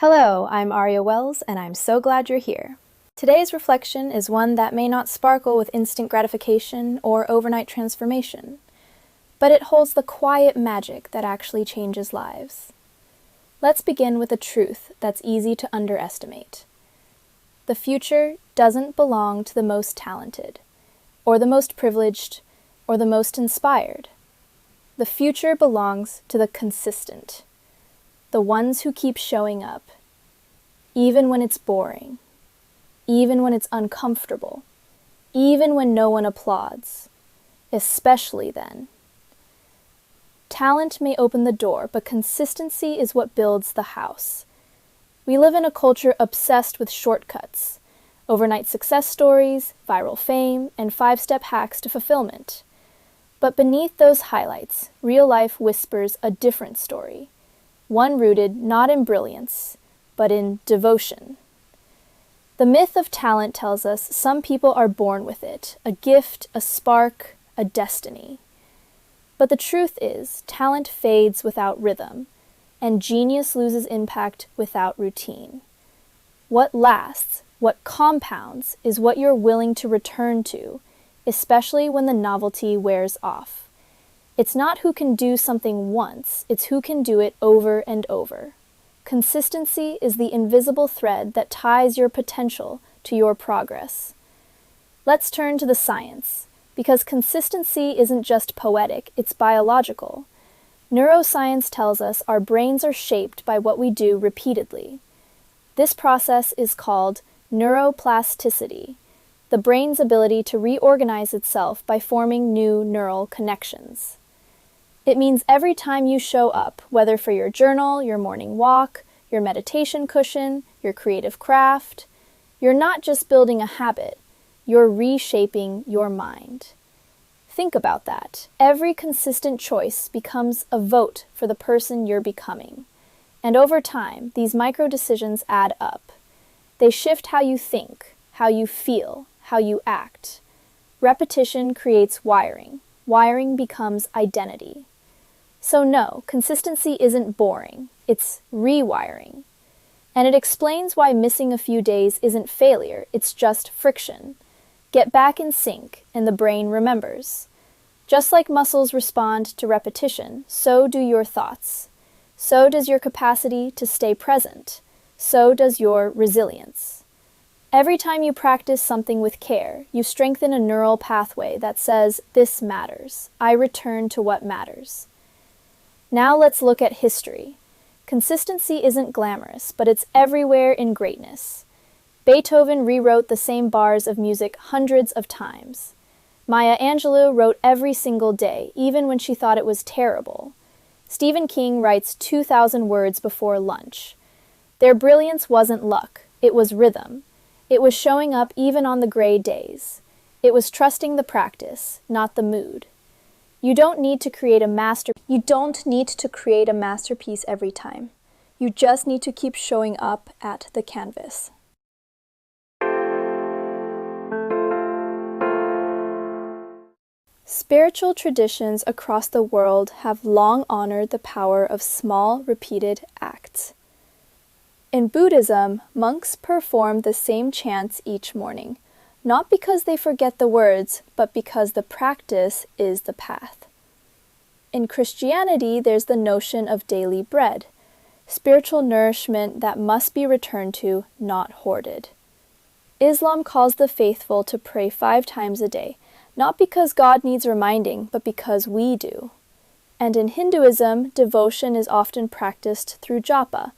Hello, I'm Aria Wells, and I'm so glad you're here. Today's reflection is one that may not sparkle with instant gratification or overnight transformation, but it holds the quiet magic that actually changes lives. Let's begin with a truth that's easy to underestimate. The future doesn't belong to the most talented, or the most privileged, or the most inspired. The future belongs to the consistent. The ones who keep showing up, even when it's boring, even when it's uncomfortable, even when no one applauds, especially then. Talent may open the door, but consistency is what builds the house. We live in a culture obsessed with shortcuts, overnight success stories, viral fame, and 5-step hacks to fulfillment. But beneath those highlights, real life whispers a different story. One rooted not in brilliance, but in devotion. The myth of talent tells us some people are born with it, a gift, a spark, a destiny. But the truth is, talent fades without rhythm, and genius loses impact without routine. What lasts, what compounds, is what you're willing to return to, especially when the novelty wears off. It's not who can do something once, it's who can do it over and over. Consistency is the invisible thread that ties your potential to your progress. Let's turn to the science, because consistency isn't just poetic, it's biological. Neuroscience tells us our brains are shaped by what we do repeatedly. This process is called neuroplasticity, the brain's ability to reorganize itself by forming new neural connections. It means every time you show up, whether for your journal, your morning walk, your meditation cushion, your creative craft, you're not just building a habit, you're reshaping your mind. Think about that. Every consistent choice becomes a vote for the person you're becoming. And over time, these micro decisions add up. They shift how you think, how you feel, how you act. Repetition creates wiring. Wiring becomes identity. So no, consistency isn't boring, it's rewiring. And it explains why missing a few days isn't failure, it's just friction. Get back in sync, and the brain remembers. Just like muscles respond to repetition, so do your thoughts. So does your capacity to stay present. So does your resilience. Every time you practice something with care, you strengthen a neural pathway that says, "This matters. I return to what matters." Now let's look at history. Consistency isn't glamorous, but it's everywhere in greatness. Beethoven rewrote the same bars of music hundreds of times. Maya Angelou wrote every single day, even when she thought it was terrible. Stephen King writes 2,000 words before lunch. Their brilliance wasn't luck, it was rhythm. It was showing up even on the gray days. It was trusting the practice, not the mood. You don't need to create a masterpiece every time. You just need to keep showing up at the canvas. Spiritual traditions across the world have long honored the power of small, repeated acts. In Buddhism, monks perform the same chants each morning, not because they forget the words, but because the practice is the path. In Christianity, there's the notion of daily bread, spiritual nourishment that must be returned to, not hoarded. Islam calls the faithful to pray 5 times a day, not because God needs reminding, but because we do. And in Hinduism, devotion is often practiced through japa,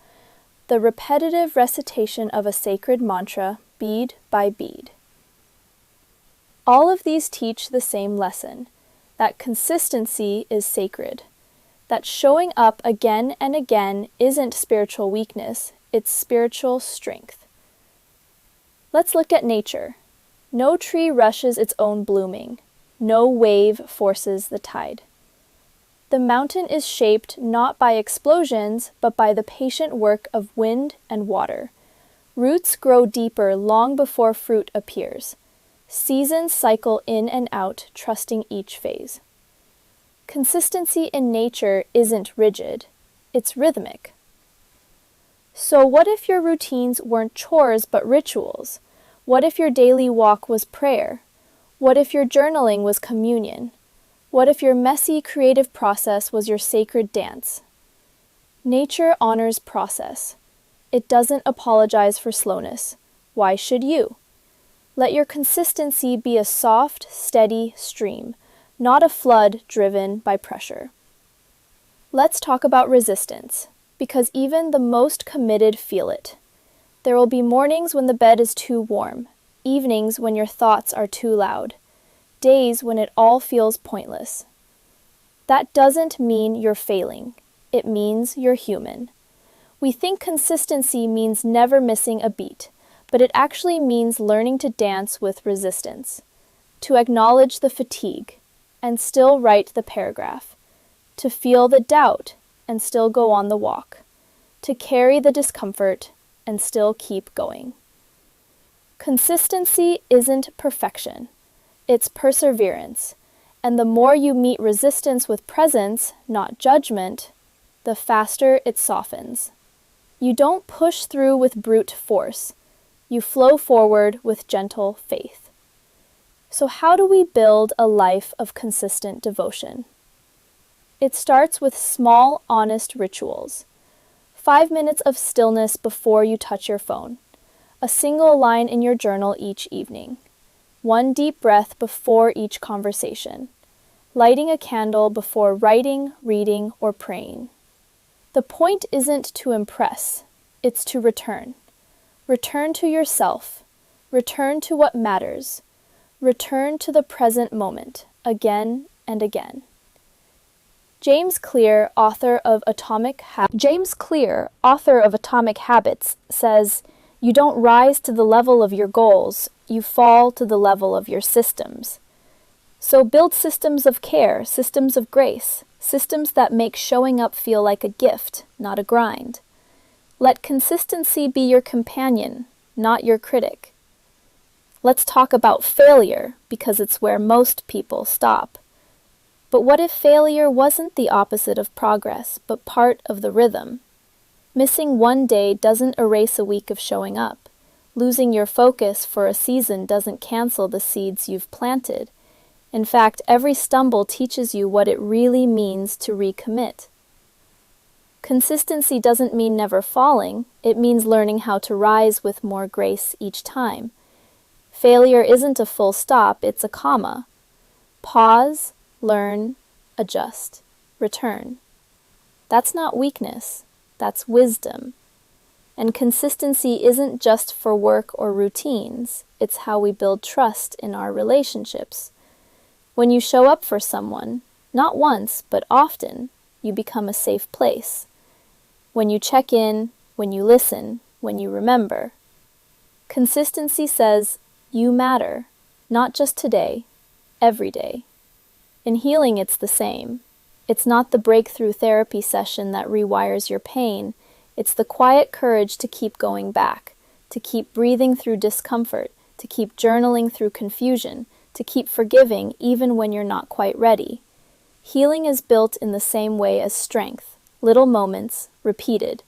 the repetitive recitation of a sacred mantra, bead by bead. All of these teach the same lesson, that consistency is sacred, that showing up again and again isn't spiritual weakness, it's spiritual strength. Let's look at nature. No tree rushes its own blooming. No wave forces the tide. The mountain is shaped not by explosions, but by the patient work of wind and water. Roots grow deeper long before fruit appears. Seasons cycle in and out, trusting each phase. Consistency in nature isn't rigid, it's rhythmic. So what if your routines weren't chores but rituals? What if your daily walk was prayer? What if your journaling was communion? What if your messy creative process was your sacred dance? Nature honors process. It doesn't apologize for slowness. Why should you? Let your consistency be a soft, steady stream, not a flood driven by pressure. Let's talk about resistance, because even the most committed feel it. There will be mornings when the bed is too warm, evenings when your thoughts are too loud, days when it all feels pointless. That doesn't mean you're failing. It means you're human. We think consistency means never missing a beat, but it actually means learning to dance with resistance, to acknowledge the fatigue and still write the paragraph, to feel the doubt and still go on the walk, to carry the discomfort and still keep going. Consistency isn't perfection, it's perseverance, and the more you meet resistance with presence, not judgment, the faster it softens. You don't push through with brute force. You flow forward with gentle faith. So how do we build a life of consistent devotion? It starts with small, honest rituals. 5 minutes of stillness before you touch your phone. A single line in your journal each evening. 1 deep breath before each conversation. Lighting a candle before writing, reading, or praying. The point isn't to impress, it's to return. Return to yourself. Return to what matters. Return to the present moment, again and again. James Clear, author of Atomic Habits, says, "You don't rise to the level of your goals, you fall to the level of your systems." So build systems of care, systems of grace, systems that make showing up feel like a gift, not a grind. Let consistency be your companion, not your critic. Let's talk about failure, because it's where most people stop. But what if failure wasn't the opposite of progress, but part of the rhythm? Missing 1 day doesn't erase a week of showing up. Losing your focus for a season doesn't cancel the seeds you've planted. In fact, every stumble teaches you what it really means to recommit. Consistency doesn't mean never falling, it means learning how to rise with more grace each time. Failure isn't a full stop, it's a comma. Pause, learn, adjust, return. That's not weakness, that's wisdom. And consistency isn't just for work or routines, it's how we build trust in our relationships. When you show up for someone, not once, but often, you become a safe place. When you check in, when you listen, when you remember. Consistency says, you matter, not just today, every day. In healing, it's the same. It's not the breakthrough therapy session that rewires your pain. It's the quiet courage to keep going back, to keep breathing through discomfort, to keep journaling through confusion, to keep forgiving even when you're not quite ready. Healing is built in the same way as strength, little moments, repeated.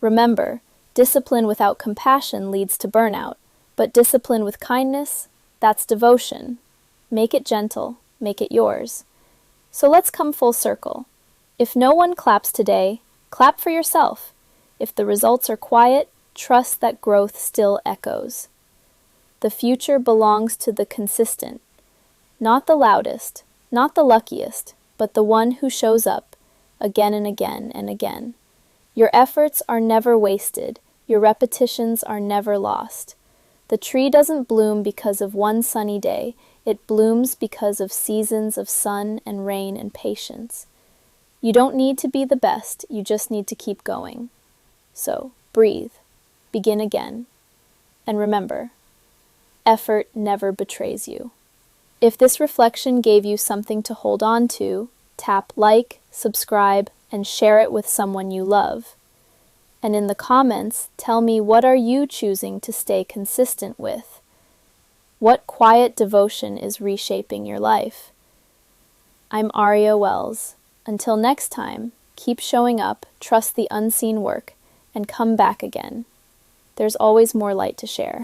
Remember, discipline without compassion leads to burnout, but discipline with kindness, that's devotion. Make it gentle, make it yours. So let's come full circle. If no one claps today, clap for yourself. If the results are quiet, trust that growth still echoes. The future belongs to the consistent, not the loudest, not the luckiest, but the one who shows up again and again and again. Your efforts are never wasted, your repetitions are never lost. The tree doesn't bloom because of one sunny day, it blooms because of seasons of sun and rain and patience. You don't need to be the best, you just need to keep going. So, breathe, begin again, and remember, effort never betrays you. If this reflection gave you something to hold on to, tap like, subscribe, and share it with someone you love. And in the comments, tell me, what are you choosing to stay consistent with? What quiet devotion is reshaping your life? I'm Aria Wells. Until next time, keep showing up, trust the unseen work, and come back again. There's always more light to share.